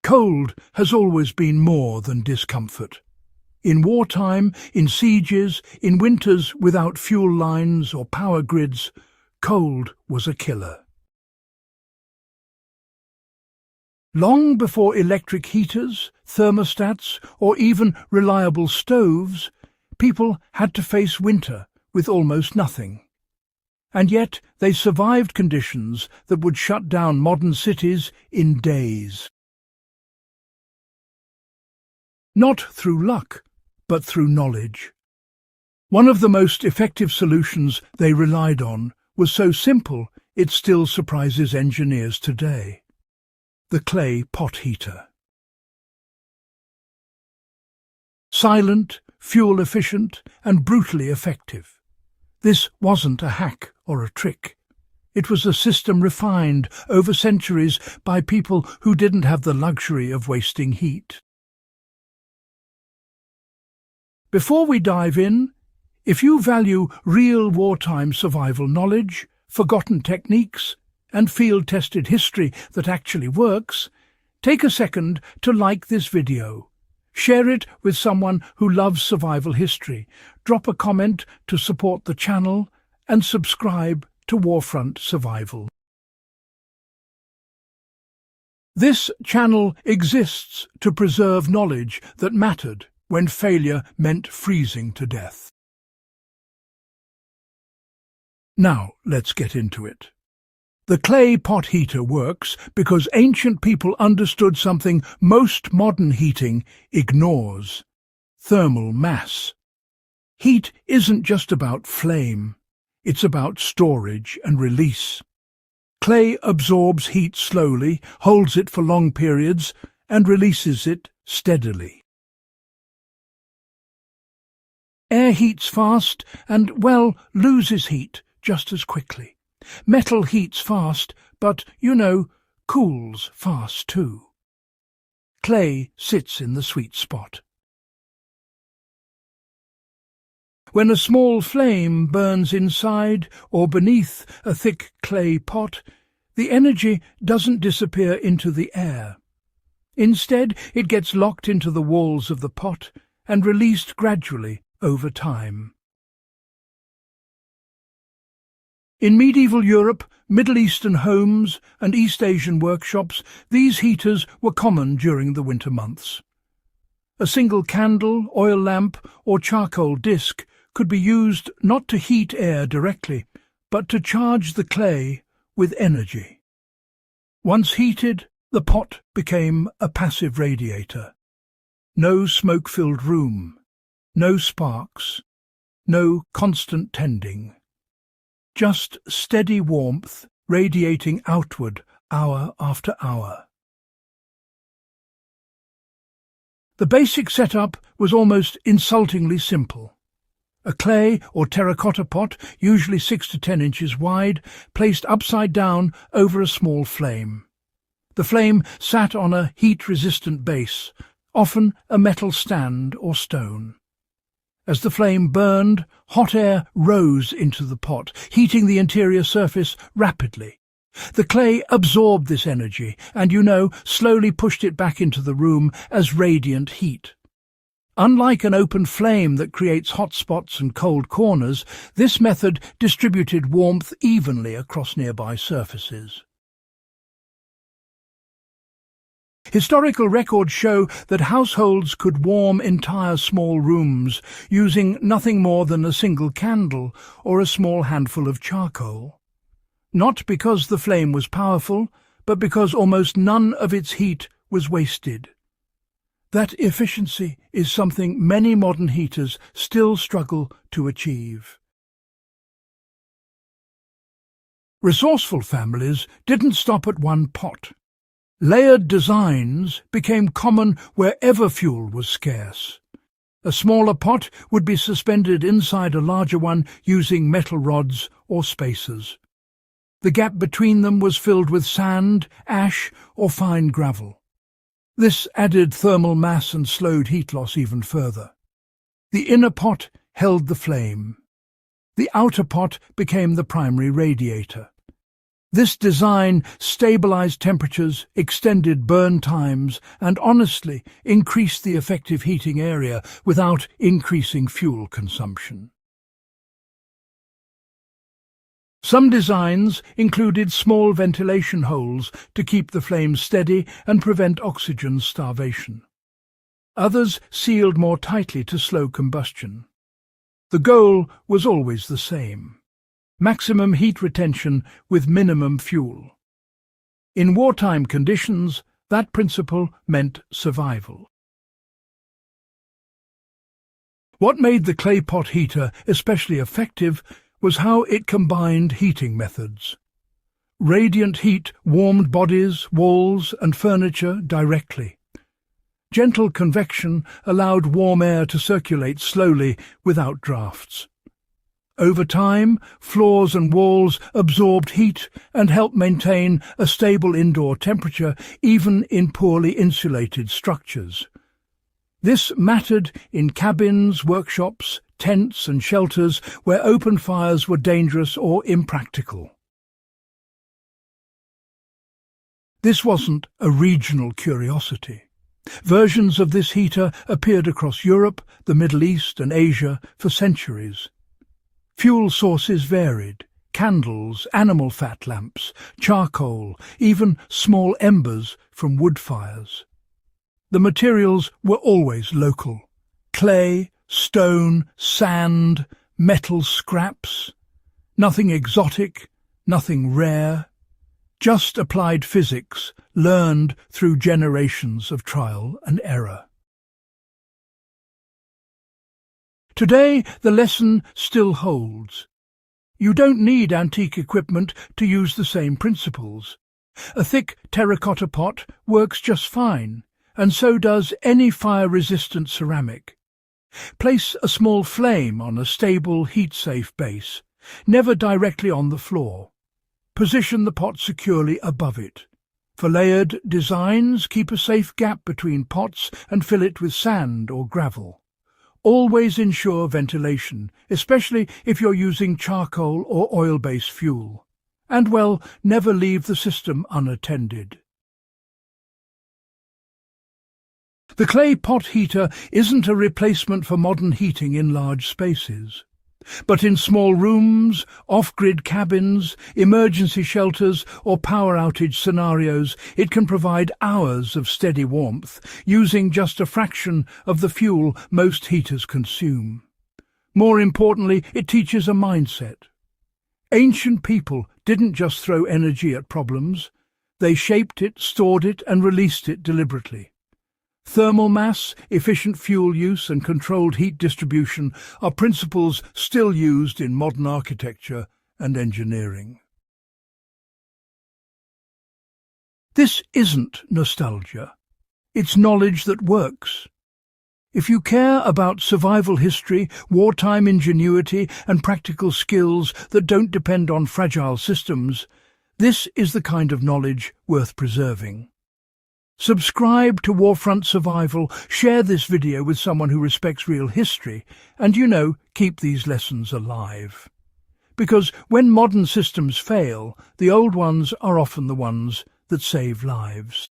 Cold has always been more than discomfort. In wartime, in sieges, in winters without fuel lines or power grids, cold was a killer. Long before electric heaters, thermostats, or even reliable stoves, people had to face winter with almost nothing. And yet they survived conditions that would shut down modern cities in days. Not through luck, but through knowledge. One of the most effective solutions they relied on was so simple it still surprises engineers today: the clay pot heater. Silent, fuel-efficient, and brutally effective. This wasn't a hack or a trick. It was a system refined over centuries by people who didn't have the luxury of wasting heat. Before we dive in, if you value real wartime survival knowledge, forgotten techniques, and field-tested history that actually works, take a second to like this video. Share it with someone who loves survival history, drop a comment to support the channel, and subscribe to Warfront Survival. This channel exists to preserve knowledge that mattered when failure meant freezing to death. Now let's get into it. The clay pot heater works because ancient people understood something most modern heating ignores: thermal mass. Heat isn't just about flame, it's about storage and release. Clay absorbs heat slowly, holds it for long periods, and releases it steadily. Air heats fast and, well, loses heat just as quickly. Metal heats fast, but, cools fast too. Clay sits in the sweet spot. When a small flame burns inside or beneath a thick clay pot, the energy doesn't disappear into the air. Instead, it gets locked into the walls of the pot and released gradually over time. In medieval Europe, Middle Eastern homes, and East Asian workshops, these heaters were common during the winter months. A single candle, oil lamp, or charcoal disc could be used not to heat air directly, but to charge the clay with energy. Once heated, the pot became a passive radiator. No smoke-filled room, no sparks, no constant tending. Just steady warmth radiating outward hour after hour. The basic setup was almost insultingly simple. A clay or terracotta pot, usually 6 to 10 inches wide, placed upside down over a small flame. The flame sat on a heat-resistant base, often a metal stand or stone. As the flame burned, hot air rose into the pot, heating the interior surface rapidly. The clay absorbed this energy and, slowly pushed it back into the room as radiant heat. Unlike an open flame that creates hot spots and cold corners, this method distributed warmth evenly across nearby surfaces. Historical records show that households could warm entire small rooms using nothing more than a single candle or a small handful of charcoal. Not because the flame was powerful, but because almost none of its heat was wasted. That efficiency is something many modern heaters still struggle to achieve. Resourceful families didn't stop at one pot. Layered designs became common wherever fuel was scarce. A smaller pot would be suspended inside a larger one using metal rods or spacers. The gap between them was filled with sand, ash, or fine gravel. This added thermal mass and slowed heat loss even further. The inner pot held the flame. The outer pot became the primary radiator. This design stabilized temperatures, extended burn times, and honestly increased the effective heating area without increasing fuel consumption. Some designs included small ventilation holes to keep the flames steady and prevent oxygen starvation. Others sealed more tightly to slow combustion. The goal was always the same: maximum heat retention with minimum fuel. In wartime conditions, that principle meant survival. What made the clay pot heater especially effective was how it combined heating methods. Radiant heat warmed bodies, walls, and furniture directly. Gentle convection allowed warm air to circulate slowly without drafts. Over time, floors and walls absorbed heat and helped maintain a stable indoor temperature even in poorly insulated structures. This mattered in cabins, workshops, tents and shelters where open fires were dangerous or impractical. This wasn't a regional curiosity. Versions of this heater appeared across Europe, the Middle East and Asia for centuries. Fuel sources varied: candles, animal fat lamps, charcoal, even small embers from wood fires. The materials were always local: clay, stone, sand, metal scraps. Nothing exotic, nothing rare. Just applied physics, learned through generations of trial and error. Today, the lesson still holds. You don't need antique equipment to use the same principles. A thick terracotta pot works just fine, and so does any fire-resistant ceramic. Place a small flame on a stable, heat-safe base, never directly on the floor. Position the pot securely above it. For layered designs, keep a safe gap between pots and fill it with sand or gravel. Always ensure ventilation, especially if you're using charcoal or oil-based fuel. And, well, never leave the system unattended. The clay pot heater isn't a replacement for modern heating in large spaces. But in small rooms, off-grid cabins, emergency shelters or power outage scenarios, it can provide hours of steady warmth, using just a fraction of the fuel most heaters consume. More importantly, it teaches a mindset. Ancient people didn't just throw energy at problems. They shaped it, stored it, and released it deliberately. Thermal mass, efficient fuel use and controlled heat distribution are principles still used in modern architecture and engineering. This isn't nostalgia. It's knowledge that works. If you care about survival history, wartime ingenuity and practical skills that don't depend on fragile systems, this is the kind of knowledge worth preserving. Subscribe to Warfront Survival, share this video with someone who respects real history, and, keep these lessons alive. Because when modern systems fail, the old ones are often the ones that save lives.